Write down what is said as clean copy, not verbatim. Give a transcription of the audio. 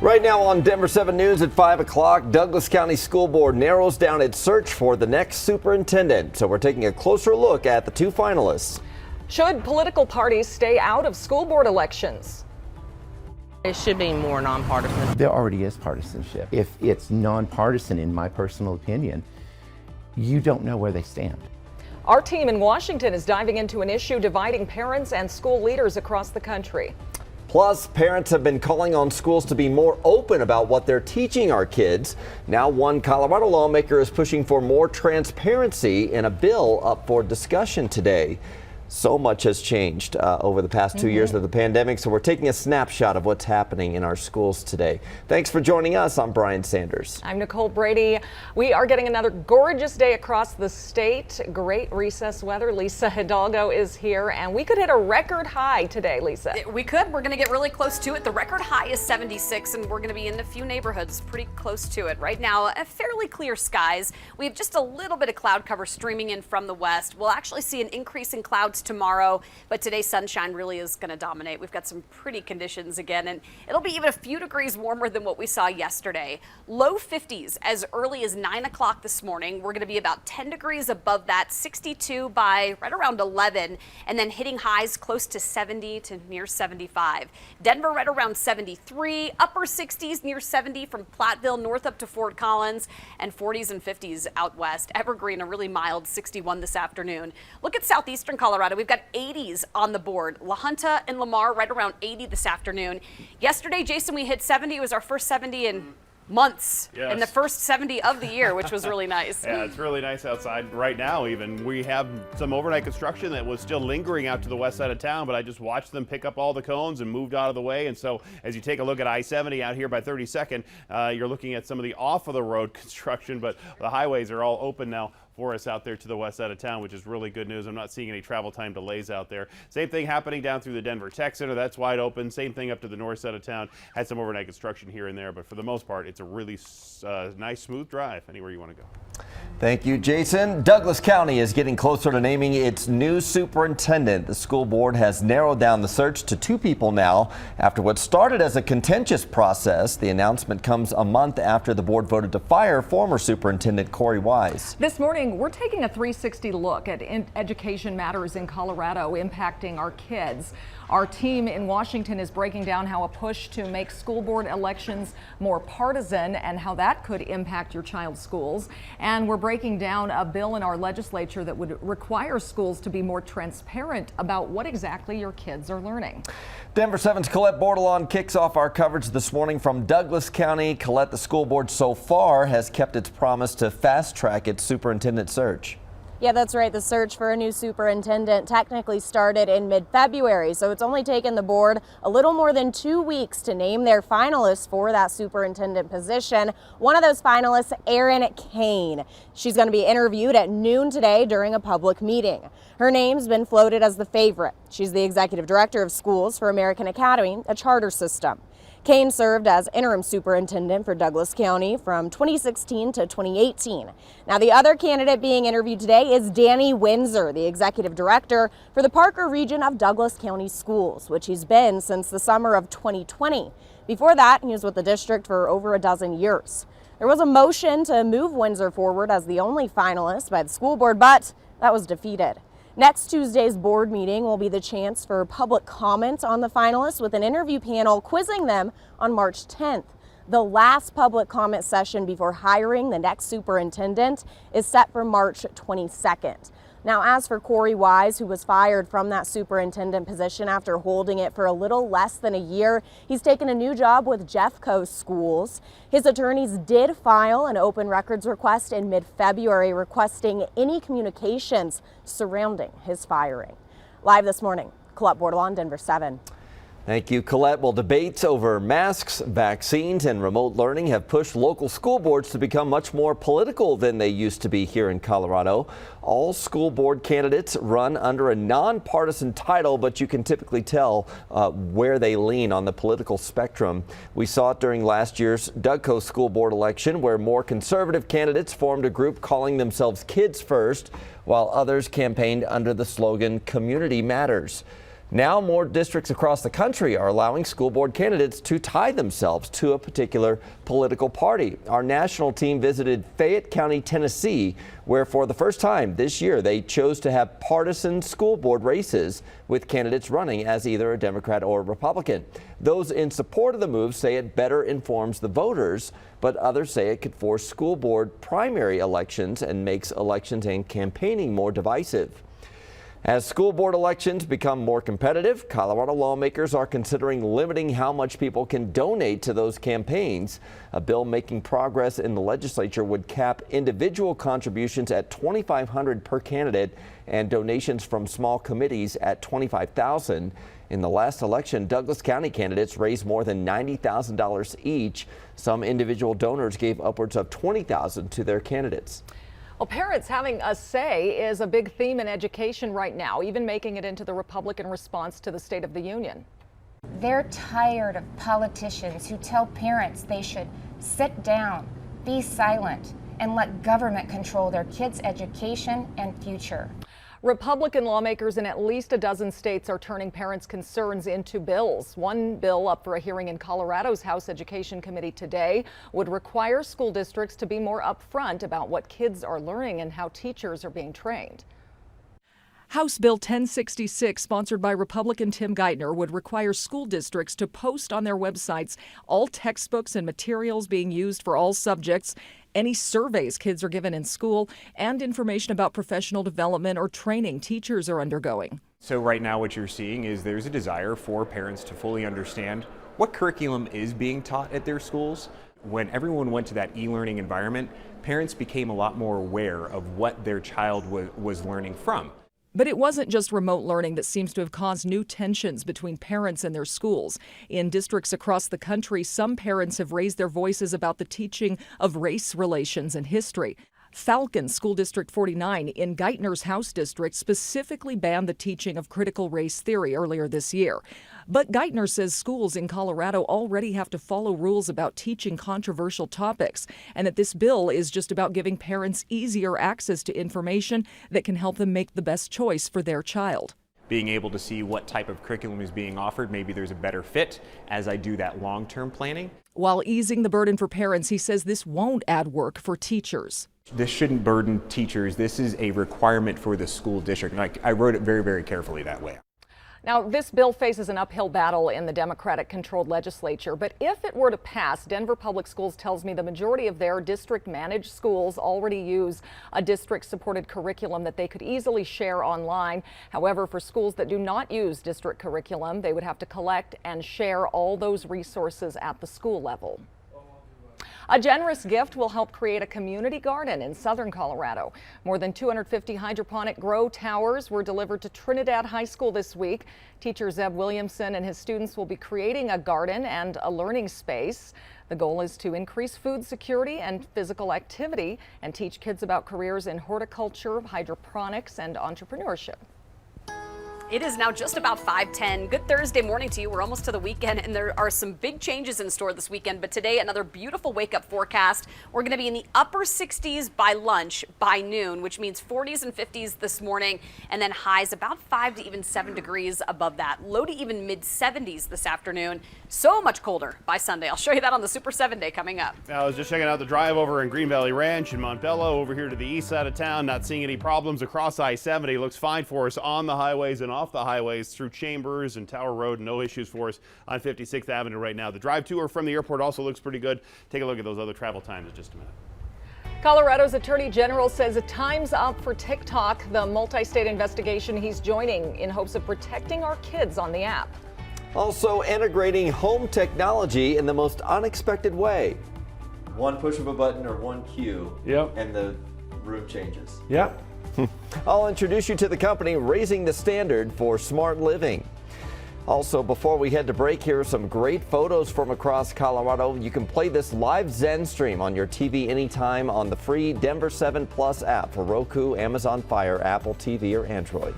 Right now on Denver 7 News at 5 o'clock, Douglas County School Board narrows down its search for the next superintendent. So we're taking a closer look at the two finalists. Should political parties stay out of school board elections? It should be more nonpartisan. There already is partisanship. If it's nonpartisan, in my personal opinion, you don't know where they stand. Our team in Washington is diving into an issue dividing parents and school leaders across the country. Plus, parents have been calling on schools to be more open about what they're teaching our kids. Now, one Colorado lawmaker is pushing for more transparency in a bill up for discussion today. So much has changed over the past 2 years of the pandemic, so we're taking a snapshot of what's happening in our schools today. Thanks for joining us. I'm Brian Sanders. I'm Nicole Brady. We are getting another gorgeous day across the state. Great recess weather. Lisa Hidalgo is here, and we could hit a record high today, Lisa. We could. We're going to get really close to it. The record high is 76, and we're going to be in a few neighborhoods pretty close to it. Right now, fairly clear skies. We have just a little bit of cloud cover streaming in from the west. We'll actually see an increase in clouds tomorrow, but today's sunshine really is going to dominate. We've got some pretty conditions again, and it'll be even a few degrees warmer than what we saw yesterday. Low 50s as early as 9 o'clock this morning. We're going to be about 10 degrees above that, 62 by right around 11, and then hitting highs close to 70 to near 75. Denver right around 73, upper 60s near 70 from Platteville north up to Fort Collins, and 40s and 50s out west. Evergreen a really mild 61 this afternoon. Look at southeastern Colorado. We've got 80s on the board. La Junta and Lamar right around 80 this afternoon. Yesterday, Jason, we hit 70. It was our first 70 in months, and the first 70 of the year, which was really nice. Yeah, it's really nice outside right now even. We have some overnight construction that was still lingering out to the west side of town, but I just watched them pick up all the cones and moved out of the way. And so as you take a look at I-70 out here by 32nd, you're looking at some of the off-of-the-road construction, but the highways are all open now for us out there to the west side of town, which is really good news. I'm not seeing any travel time delays out there. Same thing happening down through the Denver Tech Center. That's wide open. Same thing up to the north side of town. Had some overnight construction here and there, but for the most part, it's a really nice, smooth drive anywhere you want to go. Thank you, Jason. Douglas County is getting closer to naming its new superintendent. The school board has narrowed down the search to 2 people now. After what started as a contentious process, the announcement comes a month after the board voted to fire former superintendent Corey Wise. This morning, we're taking a 360 look at education matters in Colorado impacting our kids. Our team in Washington is breaking down how a push to make school board elections more partisan and how that could impact your child's schools. And we're breaking down a bill in our legislature that would require schools to be more transparent about what exactly your kids are learning. Denver 7's Colette Bordelon kicks off our coverage this morning from Douglas County. Colette, the school board so far has kept its promise to fast track its superintendent search. Yeah, that's right. The search for a new superintendent technically started in mid-February, so it's only taken the board a little more than 2 weeks to name their finalists for that superintendent position. One of those finalists, Erin Kane. She's going to be interviewed at noon today during a public meeting. Her name's been floated as the favorite. She's the executive director of schools for American Academy, a charter system. Kane served as interim superintendent for Douglas County from 2016 to 2018. Now, the other candidate being interviewed today is Danny Windsor, the executive director for the Parker region of Douglas County Schools, which he's been since the summer of 2020. Before that, he was with the district for over a dozen years. There was a motion to move Windsor forward as the only finalist by the school board, but that was defeated. Next Tuesday's board meeting will be the chance for public comment on the finalists with an interview panel quizzing them on March 10th. The last public comment session before hiring the next superintendent is set for March 22nd. Now, as for Corey Wise, who was fired from that superintendent position after holding it for a little less than a year, he's taken a new job with Jeffco Schools. His attorneys did file an open records request in mid-February requesting any communications surrounding his firing. Live this morning, Colette Bordelon, Denver 7. Thank you, Colette. Well, debates over masks, vaccines, and remote learning have pushed local school boards to become much more political than they used to be here in Colorado. All school board candidates run under a nonpartisan title, but you can typically tell where they lean on the political spectrum. We saw it during last year's Dougco school board election, where more conservative candidates formed a group calling themselves Kids First, while others campaigned under the slogan Community Matters. Now more districts across the country are allowing school board candidates to tie themselves to a particular political party. Our national team visited Fayette County, Tennessee, where for the first time this year they chose to have partisan school board races with candidates running as either a Democrat or Republican. Those in support of the move say it better informs the voters, but others say it could force school board primary elections and makes elections and campaigning more divisive. As school board elections become more competitive, Colorado lawmakers are considering limiting how much people can donate to those campaigns. A bill making progress in the legislature would cap individual contributions at $2,500 per candidate and donations from small committees at $25,000. In the last election, Douglas County candidates raised more than $90,000 each. Some individual donors gave upwards of $20,000 to their candidates. Well, parents having a say is a big theme in education right now, even making it into the Republican response to the State of the Union. They're tired of politicians who tell parents they should sit down, be silent, and let government control their kids' education and future. Republican lawmakers in at least a dozen states are turning parents' concerns into bills. One bill up for a hearing in Colorado's House Education Committee today would require school districts to be more upfront about what kids are learning and how teachers are being trained. House Bill 1066, sponsored by Republican Tim Geithner, would require school districts to post on their websites all textbooks and materials being used for all subjects, any surveys kids are given in school, and information about professional development or training teachers are undergoing. So right now what you're seeing is there's a desire for parents to fully understand what curriculum is being taught at their schools. When everyone went to that e-learning environment, parents became a lot more aware of what their child was learning from. But it wasn't just remote learning that seems to have caused new tensions between parents and their schools. In districts across the country, some parents have raised their voices about the teaching of race relations and history. Falcon School District 49 in Geithner's House District specifically banned the teaching of critical race theory earlier this year. But Geithner says schools in Colorado already have to follow rules about teaching controversial topics, and that this bill is just about giving parents easier access to information that can help them make the best choice for their child. Being able to see what type of curriculum is being offered, maybe there's a better fit as I do that long-term planning. While easing the burden for parents, he says this won't add work for teachers. This shouldn't burden teachers. This is a requirement for the school district. Like, I wrote it very, very carefully that way. Now, this bill faces an uphill battle in the Democratic-controlled legislature, but if it were to pass, Denver Public Schools tells me the majority of their district-managed schools already use a district-supported curriculum that they could easily share online. However, for schools that do not use district curriculum, they would have to collect and share all those resources at the school level. A generous gift will help create a community garden in southern Colorado. More than 250 hydroponic grow towers were delivered to Trinidad High School this week. Teacher Zeb Williamson and his students will be creating a garden and a learning space. The goal is to increase food security and physical activity and teach kids about careers in horticulture, hydroponics, and entrepreneurship. It is now just about 5:10. Good Thursday morning to you. We're almost to the weekend, and there are some big changes in store this weekend. But today, another beautiful wake-up forecast. We're going to be in the upper 60s by lunch, by noon, which means 40s and 50s this morning, and then highs about 5 to even 7 degrees above that. Low to even mid-70s this afternoon. So much colder by Sunday. I'll show you that on the Super 7 Day coming up. I was just checking out the drive over in Green Valley Ranch in Montbello, over here to the east side of town. Not seeing any problems across I-70. Looks fine for us on the highways and off the highways through Chambers and Tower Road. No issues for us on 56th Avenue right now. The drive to or from the airport also looks pretty good. Take a look at those other travel times in just a minute. Colorado's Attorney General says time's up for TikTok, the multi-state investigation he's joining in hopes of protecting our kids on the app. Also integrating home technology in the most unexpected way. One push of a button or one cue, and the room changes. Yep. I'll introduce you to the company raising the standard for smart living. Also, before we head to break, here are some great photos from across Colorado. You can play this live Zen stream on your TV anytime on the free Denver 7 Plus app for Roku, Amazon Fire, Apple TV, or Android.